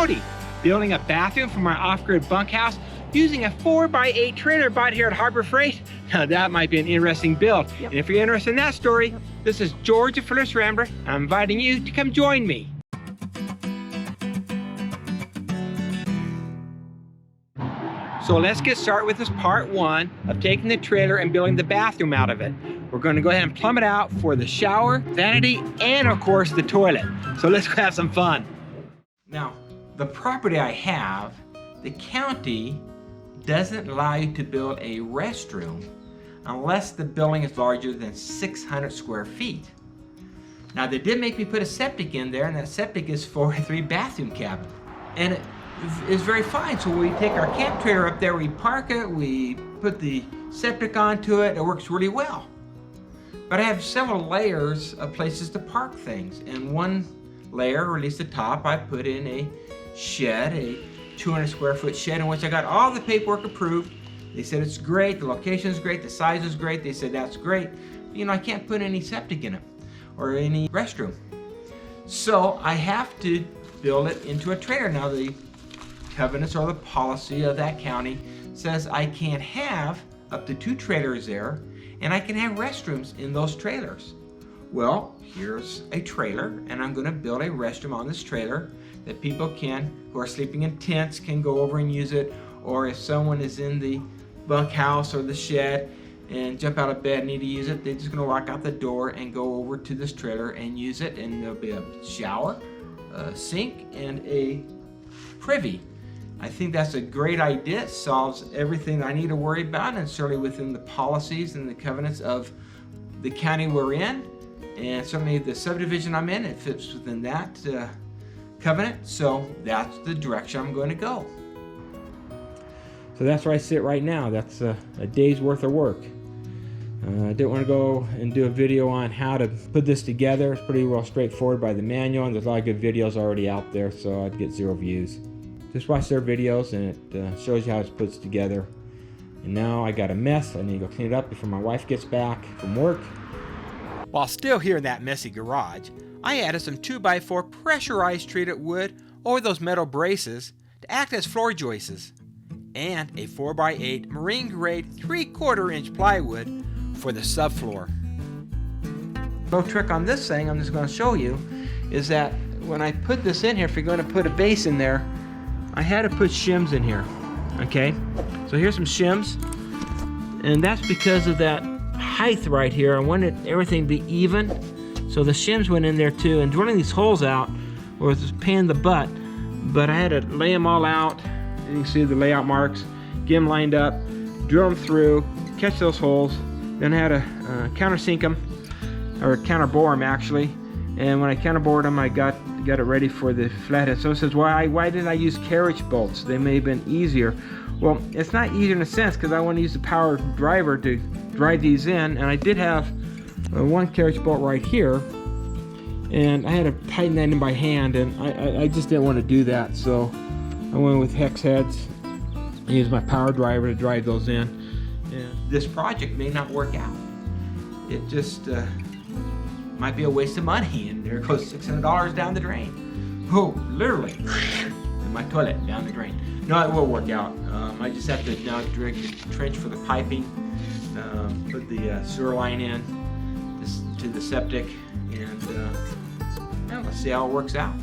county, building a bathroom for my off-grid bunkhouse using a 4x8 trailer bought here at Harbor Freight. Now that might be an interesting build. Yep. And if you're interested in that story, this is George the Fearless Rambler. I'm inviting you to come join me. So let's get started with this part one of taking the trailer and building the bathroom out of it. We're going to go ahead and plumb it out for the shower, vanity, and of course the toilet. So let's go have some fun. Now, the property I have, the county doesn't allow you to build a restroom unless the building is larger than 600 square feet. Now, they did make me put a septic in there, and that septic is for a 3-bathroom cabin. And it is very fine. So we take our camp trailer up there, we park it, we put the septic onto it, it works really well. But I have several layers of places to park things. And one layer, or at least the top, I put in a shed, a 200 square foot shed in which I got all the paperwork approved. They said it's great, the location is great, the size is great. They said that's great. You know, I can't put any septic in it or any restroom. So I have to build it into a trailer. Now the covenants or the policy of that county says I can't have up to 2 trailers there, and I can have restrooms in those trailers. Well, here's a trailer, and I'm going to build a restroom on this trailer that people who are sleeping in tents can go over and use it, or if someone is in the bunkhouse or the shed and jump out of bed and need to use it, they're just going to walk out the door and go over to this trailer and use it, and there'll be a shower, a sink, and a privy. I think that's a great idea. It solves everything I need to worry about, and certainly within the policies and the covenants of the county we're in, and certainly the subdivision I'm in, it fits within that covenant. So that's the direction I'm going to go. So that's where I sit right now. That's a day's worth of work. I didn't want to go and do a video on how to put this together. It's pretty well straightforward by the manual, and there's a lot of good videos already out there, so I'd get 0 views. Just watch their videos, and it shows you how it's put together. And now I got a mess. I need to go clean it up before my wife gets back from work. While still here in that messy garage, I added some 2x4 pressurized treated wood over those metal braces to act as floor joists, and a 4x8 marine grade 3/4 inch plywood for the subfloor. No trick on this thing I'm just going to show you is that when I put this in here, if you're going to put a base in there, I had to put shims in here. Okay, so here's some shims, and that's because of that height right here. I wanted everything to be even, so the shims went in there too. And drilling these holes out was a pain in the butt, but I had to lay them all out. You can see the layout marks, get them lined up, drill them through, catch those holes. Then I had to countersink them, or counterbore them actually. And when I counterbored them, I got it ready for the flathead. So it says, why didn't I use carriage bolts? They may have been easier. Well, it's not easier in a sense because I want to use the power driver to drive these in, and I did have one carriage bolt right here, and I had to tighten that in by hand, and I just didn't want to do that, so I went with hex heads. I used my power driver to drive those in. And this project may not work out. It just might be a waste of money, and there goes $600 down the drain. Oh, literally, in my toilet down the drain. No, it will work out. I just have to now dig a trench for the piping, put the sewer line in to the septic, and let's see how it works out.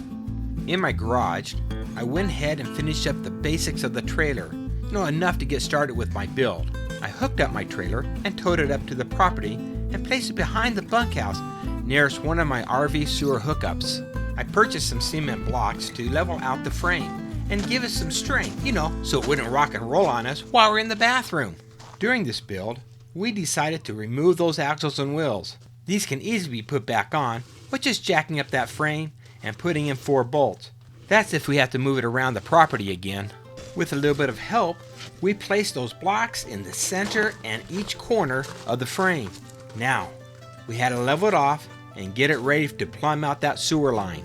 In my garage, I went ahead and finished up the basics of the trailer. Enough to get started with my build. I hooked up my trailer and towed it up to the property and placed it behind the bunkhouse nearest one of my RV sewer hookups. I purchased some cement blocks to level out the frame and give it some strength, so it wouldn't rock and roll on us while we're in the bathroom. During this build, we decided to remove those axles and wheels. These can easily be put back on with just jacking up that frame and putting in 4 bolts. That's if we have to move it around the property again. With a little bit of help, we placed those blocks in the center and each corner of the frame. Now, we had to level it off and get it ready to plumb out that sewer line.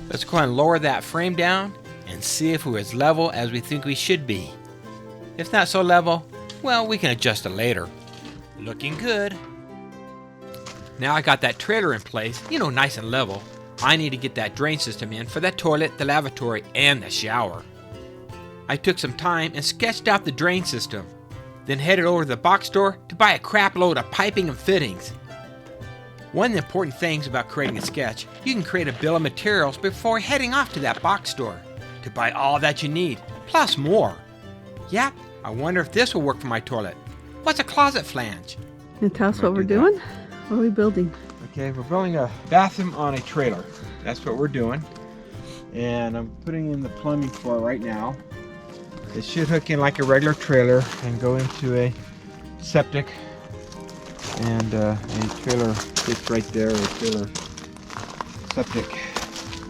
Let's go ahead and lower that frame down and see if we're as level as we think we should be. If not so level, well, we can adjust it later. Looking good. Now I got that trailer in place, nice and level. I need to get that drain system in for the toilet, the lavatory, and the shower. I took some time and sketched out the drain system, then headed over to the box store to buy a crap load of piping and fittings. One of the important things about creating a sketch, you can create a bill of materials before heading off to that box store to buy all that you need, plus more. Yep, I wonder if this will work for my toilet. What's a closet flange? And tell us what we're doing? What are we building? Okay, we're building a bathroom on a trailer. That's what we're doing. And I'm putting in the plumbing for it right now. It should hook in like a regular trailer and go into a septic. And a trailer fits right there, a trailer septic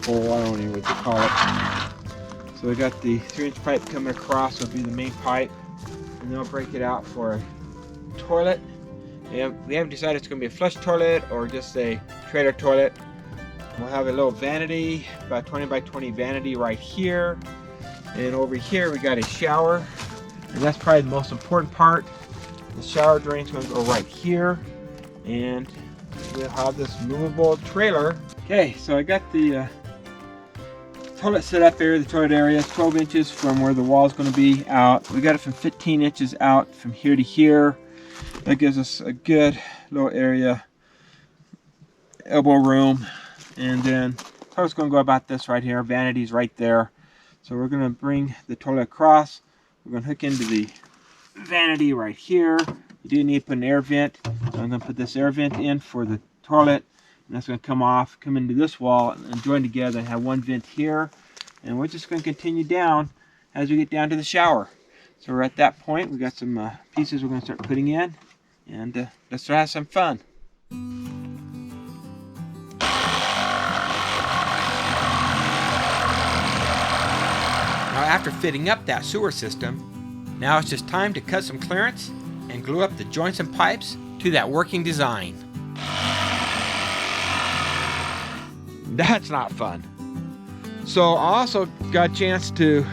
bowl, I don't know what to call it. So we got the 3-inch pipe coming across, will be the main pipe. And then we'll break it out for a toilet. And we haven't decided if it's going to be a flush toilet or just a trailer toilet. We'll have a little vanity, about 20 by 20 vanity right here. And over here we got a shower. And that's probably the most important part. The shower drain's going to go right here. And we'll have this movable trailer. Okay, so I got the toilet set up area, the toilet area, 12 inches from where the wall is going to be out. We got it from 15 inches out from here to here. That gives us a good little area, elbow room. And then the toilet's going to go about this right here. Vanity's right there. So we're going to bring the toilet across. We're going to hook into the vanity right here. You do need to put an air vent. So I'm going to put this air vent in for the toilet. And that's going to come off, come into this wall, and join together and have one vent here. And we're just going to continue down as we get down to the shower. So we're at that point. We got some pieces we're going to start putting in. And let's try have some fun. Now after fitting up that sewer system, now it's just time to cut some clearance and glue up the joints and pipes to that working design. That's not fun. So I also got a chance to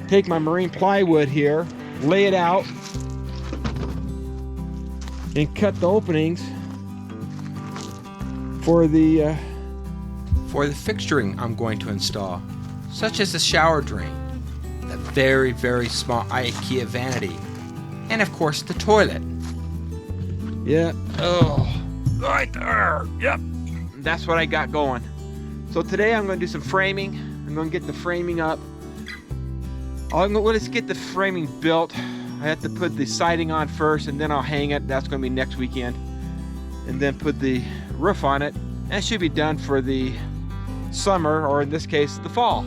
take my marine plywood here, lay it out, and cut the openings for the fixturing I'm going to install, such as the shower drain, the very, very small IKEA vanity, and of course the toilet. Yeah, oh, right there, yep. That's what I got going. So today I'm going to do some framing. I'm going to get the framing up. Let's get the framing built. I have to put the siding on first and then I'll hang it. That's going to be next weekend. And then put the roof on it. And it should be done for the summer, or in this case, the fall.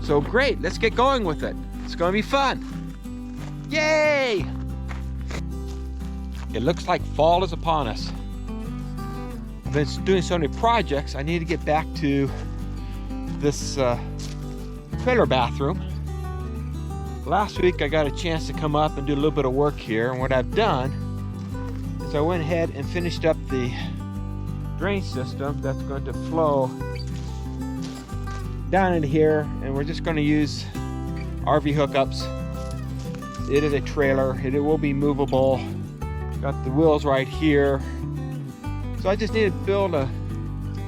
So great, let's get going with it. It's going to be fun. Yay! It looks like fall is upon us. I've been doing so many projects, I need to get back to this trailer bathroom. Last week I got a chance to come up and do a little bit of work here, and what I've done is I went ahead and finished up the drain system that's going to flow down into here, and we're just going to use RV hookups. It is a trailer, it will be movable. Got the wheels right here. So I just need to build a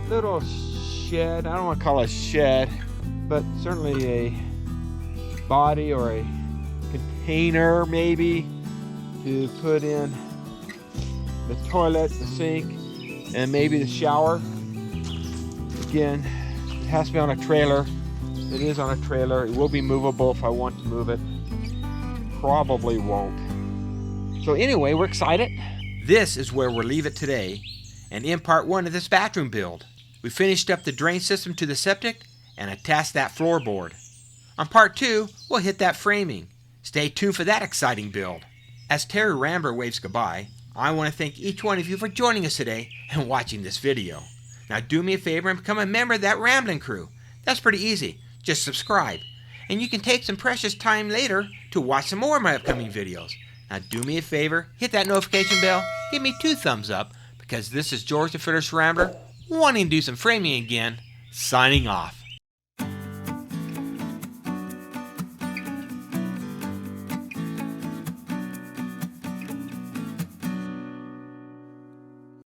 little shed. I don't want to call it a shed, but certainly a body or a container maybe to put in the toilet, the sink, and maybe the shower. Again, it has to be on a trailer. It is on a trailer. It will be movable if I want to move it. Probably won't. So anyway, we're excited. This is where we'll leave it today. And in part 1 of this bathroom build, we finished up the drain system to the septic and attached that floorboard. On part 2, we'll hit that framing. Stay tuned for that exciting build. As Terry Rambler waves goodbye, I want to thank each one of you for joining us today and watching this video. Now do me a favor and become a member of that rambling crew. That's pretty easy. Just subscribe. And you can take some precious time later to watch some more of my upcoming videos. Now do me a favor, hit that notification bell, give me 2 thumbs up, because this is George the Fearless Rambler, wanting to do some framing again, signing off.